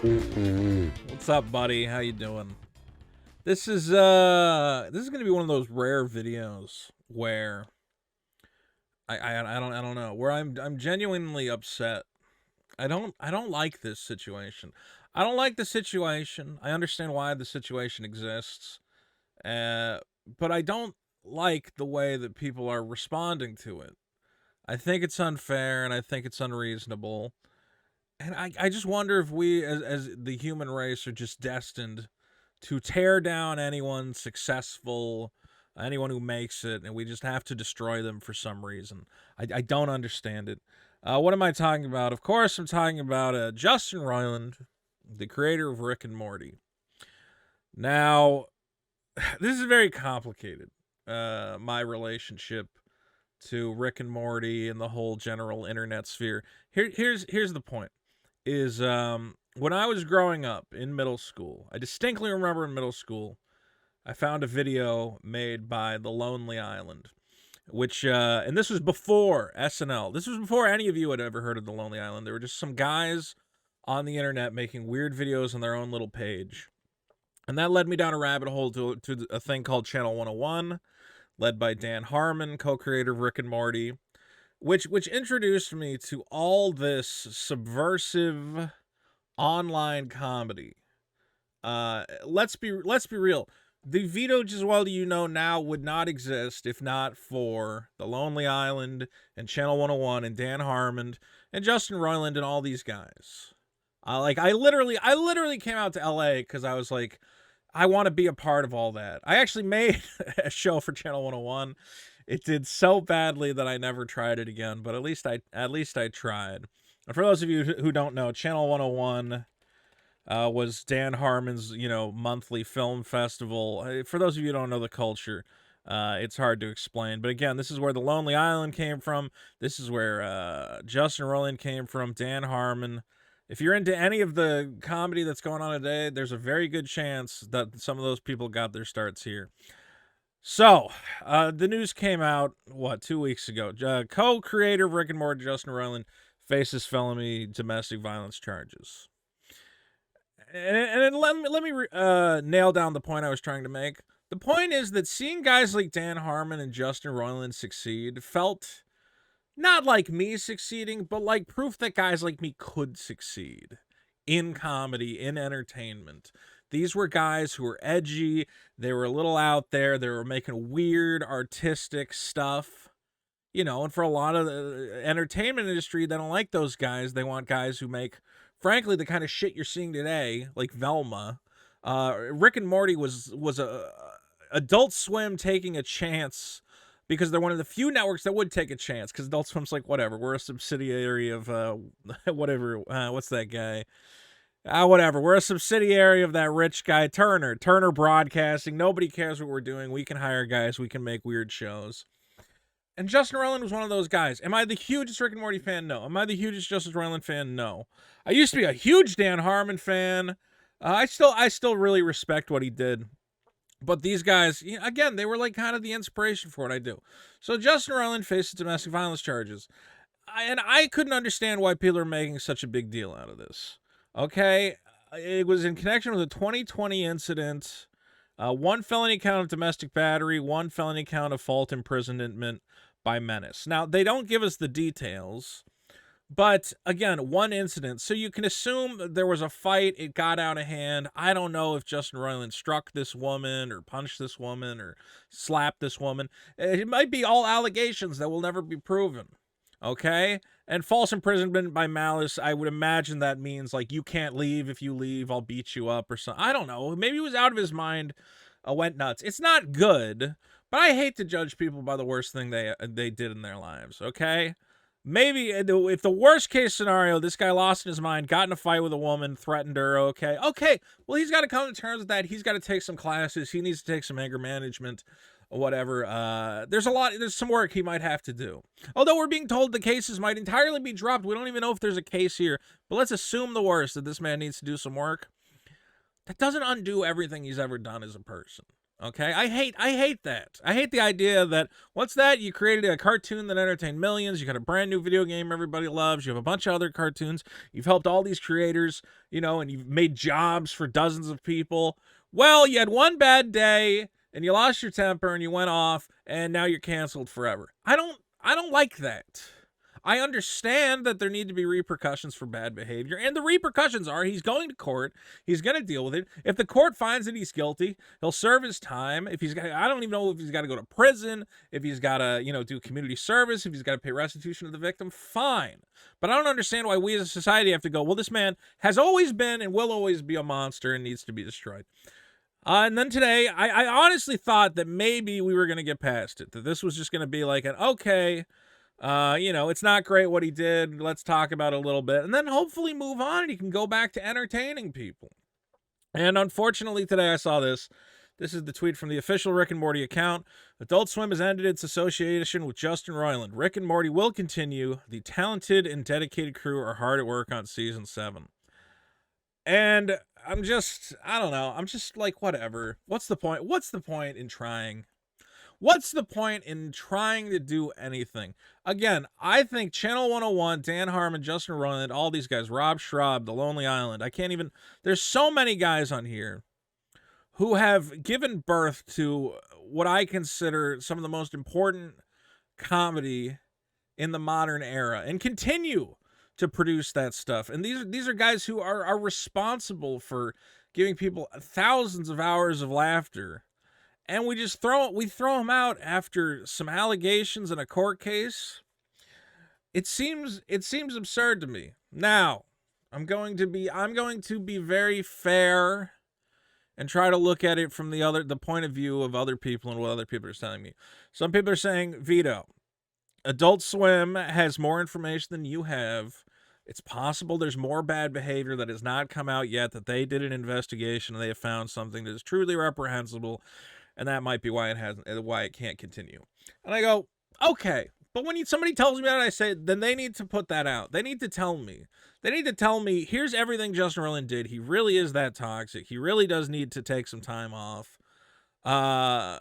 What's up, buddy? How you doing? This is gonna be one of those rare videos where I don't know, where I'm genuinely upset. I don't like this situation. I don't like the situation. I understand why the situation exists. Uh but I don't like the way that people are responding to it. I think it's unfair and I think it's unreasonable. And I just wonder if we as the human race are just destined to tear down anyone successful, anyone who makes it, and we just have to destroy them for some reason. I don't understand it. What am I talking about? Of course, I'm talking about Justin Roiland, the creator of Rick and Morty. Now, this is very complicated. My relationship to Rick and Morty and the whole general internet sphere. Here's the point. Is when I was growing up in middle school, I distinctly remember in middle school, I found a video made by The Lonely Island, which, and this was before SNL. This was before any of you had ever heard of The Lonely Island. There were just some guys on the internet making weird videos on their own little page. And that led me down a rabbit hole to a thing called Channel 101, led by Dan Harmon, co-creator of Rick and Morty, which introduced me to all this subversive online comedy. Let's be real. The Vito Gesualdo you know now would not exist if not for The Lonely Island and Channel 101 and Dan Harmon and Justin Roiland and all these guys. I literally came out to LA because I was like, I want to be a part of all that. I actually made a show for Channel 101. It did so badly that I never tried it again, but at least I tried. And for those of you who don't know, Channel 101 was Dan Harmon's, monthly film festival. For those of you who don't know the culture, it's hard to explain. But again, this is where The Lonely Island came from. This is where Justin Roiland came from, Dan Harmon. If you're into any of the comedy that's going on today, there's a very good chance that some of those people got their starts here. So, the news came out, 2 weeks ago. Co-creator of Rick and Morty, Justin Roiland, faces felony domestic violence charges. And let me nail down the point I was trying to make. The point is that seeing guys like Dan Harmon and Justin Roiland succeed felt not like me succeeding, but like proof that guys like me could succeed in comedy, in entertainment. These were guys who were edgy. They were a little out there. They were making weird, artistic stuff. And for a lot of the entertainment industry, they don't like those guys. They want guys who make, frankly, the kind of shit you're seeing today, like Velma. Rick and Morty was a Adult Swim taking a chance because they're one of the few networks that would take a chance, because Adult Swim's like, whatever, we're a subsidiary of whatever, what's that guy? Whatever, we're a subsidiary of that rich guy, Turner Broadcasting. Nobody cares what we're doing. We can hire guys. We can make weird shows. And Justin Roiland was one of those guys. Am I the hugest Rick and Morty fan? No. Am I the hugest Justin Roiland fan? No. I used to be a huge Dan Harmon fan. I still really respect what he did. But these guys, again, they were like kind of the inspiration for what I do. So Justin Roiland faces domestic violence charges. And I couldn't understand why people are making such a big deal out of this. Okay? It was in connection with a 2020 incident. One felony count of domestic battery, one felony count of false imprisonment by menace. Now, they don't give us the details, but again, one incident. So you can assume there was a fight. It got out of hand. I don't know if Justin Roiland struck this woman or punched this woman or slapped this woman. It might be all allegations that will never be proven. Okay? And false imprisonment by malice, I would imagine that means like you can't leave. If you leave, I'll beat you up or something. I don't know. Maybe he was out of his mind, went nuts. It's not good, but I hate to judge people by the worst thing they did in their lives, okay? Maybe if the worst case scenario, this guy lost his mind, got in a fight with a woman, threatened her, okay. Well, he's got to come to terms with that. He's got to take some classes. He needs to take some anger management, whatever. There's some work he might have to do. Although we're being told the cases might entirely be dropped. We don't even know if there's a case here, but let's assume the worst, that this man needs to do some work. That doesn't undo everything he's ever done as a person. Okay, I hate that. I hate the idea that what's that? You created a cartoon that entertained millions. You got a brand new video game everybody loves. You have a bunch of other cartoons. You've helped all these creators, and you've made jobs for dozens of people. Well, you had one bad day and you lost your temper and you went off and now you're canceled forever. I don't like that. I understand that there need to be repercussions for bad behavior, and the repercussions are he's going to court. He's going to deal with it. If the court finds that he's guilty, he'll serve his time. If he's got, I don't even know if he's got to go to prison, if he's got to, do community service, if he's got to pay restitution to the victim, fine. But I don't understand why we as a society have to go, well, this man has always been and will always be a monster and needs to be destroyed. And then today, I honestly thought that maybe we were going to get past it, that this was just going to be like an, okay, it's not great what he did. Let's talk about it a little bit and then hopefully move on and he can go back to entertaining people. And unfortunately today I saw this. This is the tweet from the official Rick and Morty account. Adult Swim has ended its association with Justin Roiland. Rick and Morty will continue. The talented and dedicated crew are hard at work on season 7. And I don't know. I'm just like, whatever. What's the point? What's the point in trying? What's the point in trying to do anything? Again, I think Channel 101, Dan Harmon, Justin Roiland, all these guys, Rob Schraub, The Lonely Island. There's so many guys on here who have given birth to what I consider some of the most important comedy in the modern era and continue to produce that stuff. And these are guys who are responsible for giving people thousands of hours of laughter. And we just throw them out after some allegations in a court case. It seems absurd to me. Now, I'm going to be very fair and try to look at it from the point of view of other people and what other people are telling me. Some people are saying, Vito, Adult Swim has more information than you have. It's possible there's more bad behavior that has not come out yet, that they did an investigation and they have found something that is truly reprehensible. And that might be why it can't continue. And I go, okay. But when somebody tells me that, I say, then they need to put that out. They need to tell me. Here's everything Justin Roiland did. He really is that toxic. He really does need to take some time off. I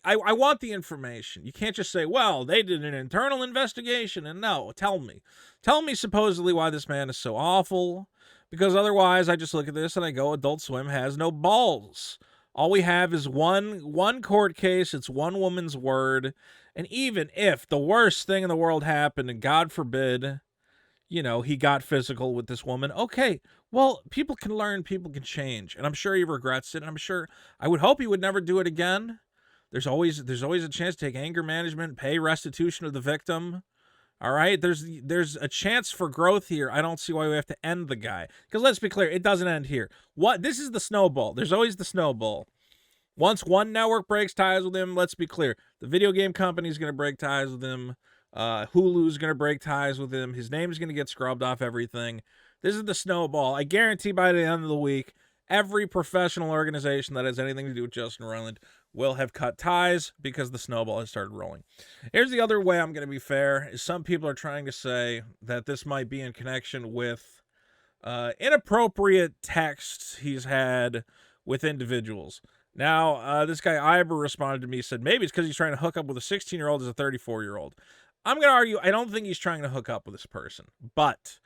want the information. You can't just say, well, they did an internal investigation. And no, tell me. Tell me supposedly why this man is so awful. Because otherwise, I just look at this and I go, Adult Swim has no balls. All we have is one court case. It's one woman's word. And even if the worst thing in the world happened, and God forbid, he got physical with this woman, okay, well, people can learn, people can change. And I'm sure he regrets it. And I would hope he would never do it again. There's always a chance to take anger management, pay restitution to the victim. All right, there's a chance for growth here. I don't see why we have to end the guy. Because let's be clear, it doesn't end here. This is the snowball. There's always the snowball. Once one network breaks ties with him, let's be clear, the video game company is going to break ties with him. Hulu's going to break ties with him. His name's going to get scrubbed off everything. This is the snowball. I guarantee by the end of the week, every professional organization that has anything to do with Justin Roiland will have cut ties because the snowball has started rolling. Here's the other way I'm going to be fair, is some people are trying to say that this might be in connection with inappropriate texts he's had with individuals. Now, this guy Iber responded to me, said maybe it's because he's trying to hook up with a 16-year-old as a 34-year-old. I'm going to argue, I don't think he's trying to hook up with this person, but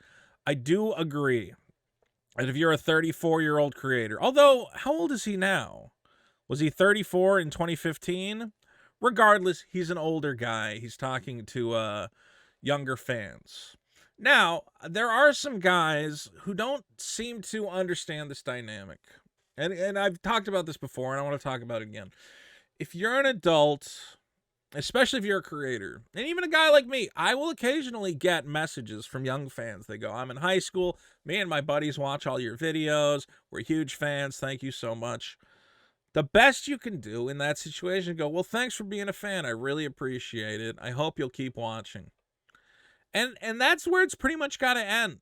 I do agree that if you're a 34-year-old creator, although how old is he now? Was he 34 in 2015? Regardless, he's an older guy. He's talking to younger fans. Now, there are some guys who don't seem to understand this dynamic. And I've talked about this before, and I want to talk about it again. If you're an adult, especially if you're a creator, and even a guy like me, I will occasionally get messages from young fans. They go, I'm in high school. Me and my buddies watch all your videos. We're huge fans. Thank you so much. The best you can do in that situation, go, well, thanks for being a fan. I really appreciate it. I hope you'll keep watching. And that's where it's pretty much got to end.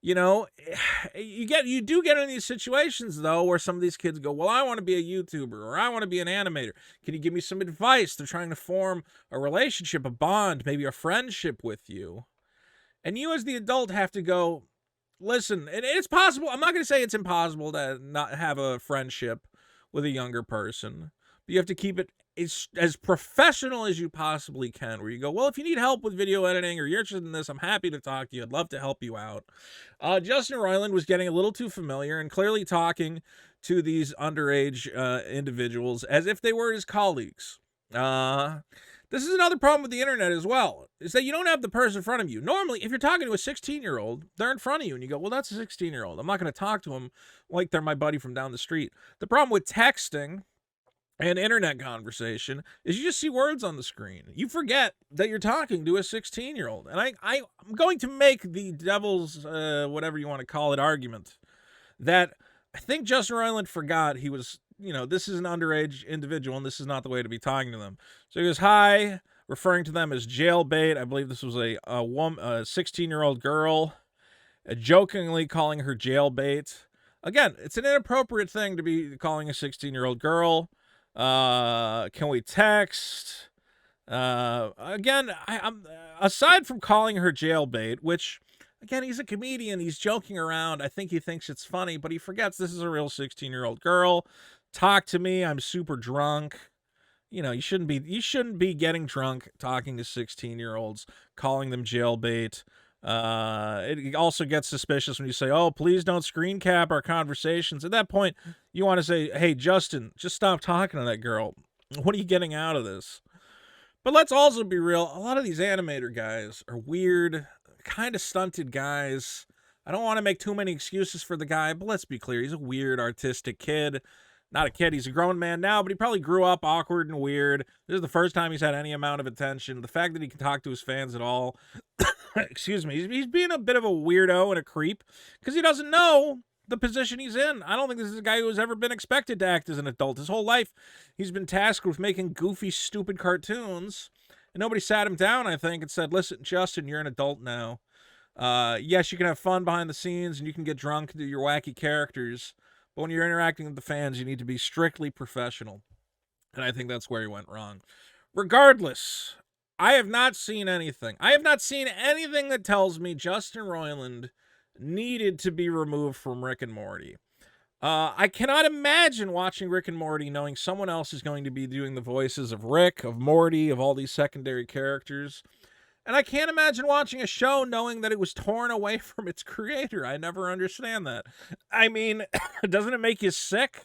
You do get in these situations, though, where some of these kids go, well, I want to be a YouTuber or I want to be an animator. Can you give me some advice? They're trying to form a relationship, a bond, maybe a friendship with you. And you as the adult have to go, listen, and it's possible. I'm not going to say it's impossible to not have a friendship with a younger person. But you have to keep it as professional as you possibly can, where you go, well, if you need help with video editing or you're interested in this, I'm happy to talk to you. I'd love to help you out. Justin Roiland was getting a little too familiar and clearly talking to these underage individuals as if they were his colleagues. This is another problem with the internet as well, is that you don't have the person in front of you. Normally, if you're talking to a 16-year-old, they're in front of you, and you go, well, that's a 16-year-old. I'm not going to talk to them like they're my buddy from down the street. The problem with texting and internet conversation is you just see words on the screen. You forget that you're talking to a 16-year-old. And I'm going to make the devil's, whatever you want to call it, argument that I think Justin Roiland forgot he was, this is an underage individual and this is not the way to be talking to them. So he goes, hi, referring to them as jailbait. I believe this was a 16-year-old girl, jokingly calling her jailbait. Again, it's an inappropriate thing to be calling a 16-year-old girl. Can we text? Again, I'm aside from calling her jailbait, which, again, he's a comedian. He's joking around. I think he thinks it's funny, but he forgets this is a real 16-year-old girl. Talk to me. I'm super drunk. You shouldn't be getting drunk talking to 16-year-olds, calling them jailbait. It also gets suspicious when you say, oh, please don't screen cap our conversations. At that point, you want to say, hey, Justin, just stop talking to that girl. What are you getting out of this? But let's also be real. A lot of these animator guys are weird, kind of stunted guys. I don't want to make too many excuses for the guy, but let's be clear. He's a weird, artistic kid. Not a kid. He's a grown man now, but he probably grew up awkward and weird. This is the first time he's had any amount of attention. The fact that he can talk to his fans at all, excuse me, he's being a bit of a weirdo and a creep because he doesn't know the position he's in. I don't think this is a guy who's ever been expected to act as an adult. His whole life, he's been tasked with making goofy, stupid cartoons, and nobody sat him down, I think, and said, listen, Justin, you're an adult now. Yes, you can have fun behind the scenes, and you can get drunk and do your wacky characters, but when you're interacting with the fans, you need to be strictly professional. And I think that's where he went wrong. Regardless, I have not seen anything. I have not seen anything that tells me Justin Roiland needed to be removed from Rick and Morty. I cannot imagine watching Rick and Morty knowing someone else is going to be doing the voices of Rick, of Morty, of all these secondary characters. And I can't imagine watching a show knowing that it was torn away from its creator. I never understand that. I mean, doesn't it make you sick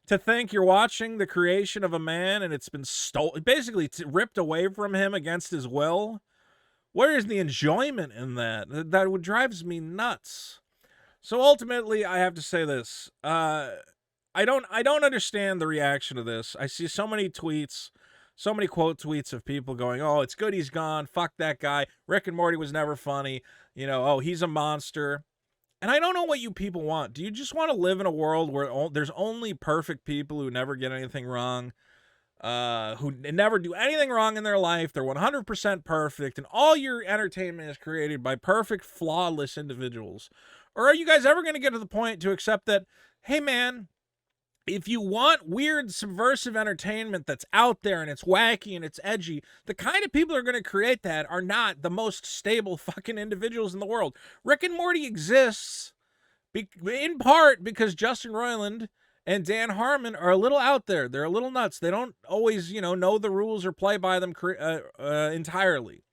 to think you're watching the creation of a man and it's been stolen, basically ripped away from him against his will? Where is the enjoyment in that? That drives me nuts. So ultimately, I have to say this. I don't understand the reaction to this. I see so many tweets, so many quote tweets of people going, oh, it's good he's gone. Fuck that guy. Rick and Morty was never funny. Oh, he's a monster. And I don't know what you people want. Do you just want to live in a world where there's only perfect people who never get anything wrong, who never do anything wrong in their life? They're 100% perfect, and all your entertainment is created by perfect, flawless individuals? Or are you guys ever going to get to the point to accept that, hey, man, if you want weird, subversive entertainment that's out there and it's wacky and it's edgy, the kind of people that are going to create that are not the most stable fucking individuals in the world. Rick and Morty exists in part because Justin Roiland and Dan Harmon are a little out there. They're a little nuts. They don't always, know the rules or play by them entirely.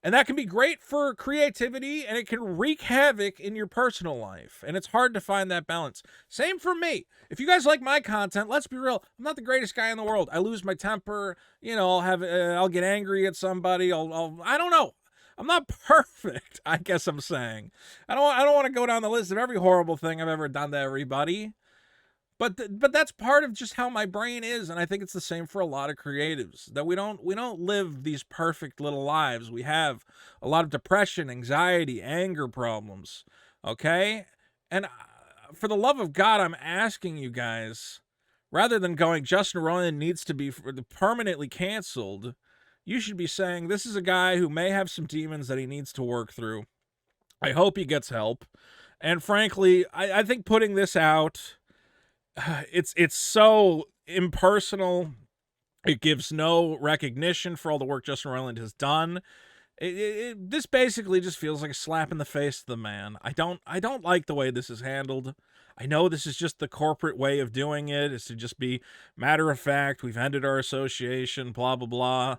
And that can be great for creativity, and it can wreak havoc in your personal life. And it's hard to find that balance. Same for me. If you guys like my content, let's be real. I'm not the greatest guy in the world. I lose my temper. I'll get angry at somebody. I don't know. I'm not perfect, I guess I'm saying. I don't want to go down the list of every horrible thing I've ever done to everybody. But that's part of just how my brain is, and I think it's the same for a lot of creatives, that we don't live these perfect little lives. We have a lot of depression, anxiety, anger problems, okay? And for the love of God, I'm asking you guys, rather than going, Justin Roiland needs to be permanently canceled, you should be saying, this is a guy who may have some demons that he needs to work through. I hope he gets help. And frankly, I think putting this out, it's so impersonal. It gives no recognition for all the work Justin Roiland has done. This basically just feels like a slap in the face to the man. I don't like the way this is handled. I know this is just the corporate way of doing it, is to just be matter of fact, we've ended our association, blah blah blah.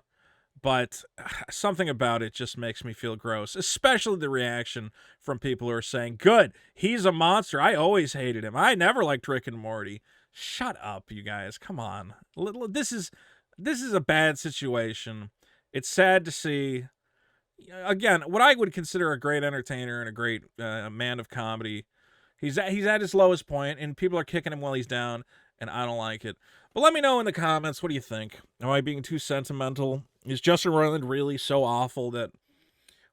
But something about it just makes me feel gross, especially the reaction from people who are saying, "Good, he's a monster. I always hated him. I never liked Rick and Morty." Shut up, you guys. Come on. This is a bad situation. It's sad to see. Again, what I would consider a great entertainer and a great man of comedy. He's at his lowest point, and people are kicking him while he's down, and I don't like it. But let me know in the comments, what do you think? Am I being too sentimental? Is Justin Roiland really so awful that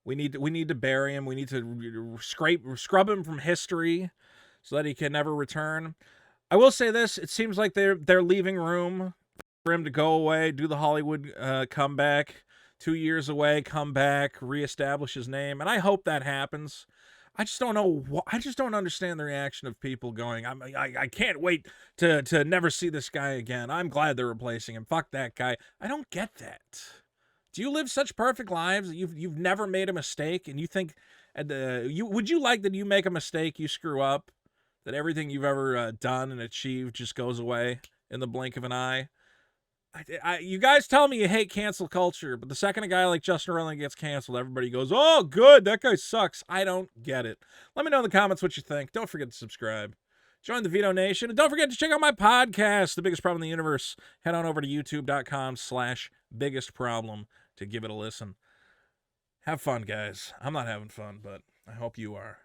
we need to bury him? We need to scrub him from history so that he can never return. I will say this: it seems like they're leaving room for him to go away, do the Hollywood comeback. 2 years away, come back, reestablish his name, and I hope that happens. I just don't know. I just don't understand the reaction of people going, I can't wait to never see this guy again. I'm glad they're replacing him. Fuck that guy. I don't get that. Do you live such perfect lives that you've never made a mistake, and you think would you like that you make a mistake, you screw up, that everything you've ever done and achieved just goes away in the blink of an eye? You guys tell me you hate cancel culture, but the second a guy like Justin Roiland gets canceled, everybody goes, "Oh, good, that guy sucks." I don't get it. Let me know in the comments what you think. Don't forget to subscribe. Join the Veto Nation, and don't forget to check out my podcast, The Biggest Problem in the Universe. Head on over to youtube.com/biggestproblem to give it a listen. Have fun, guys. I'm not having fun, but I hope you are.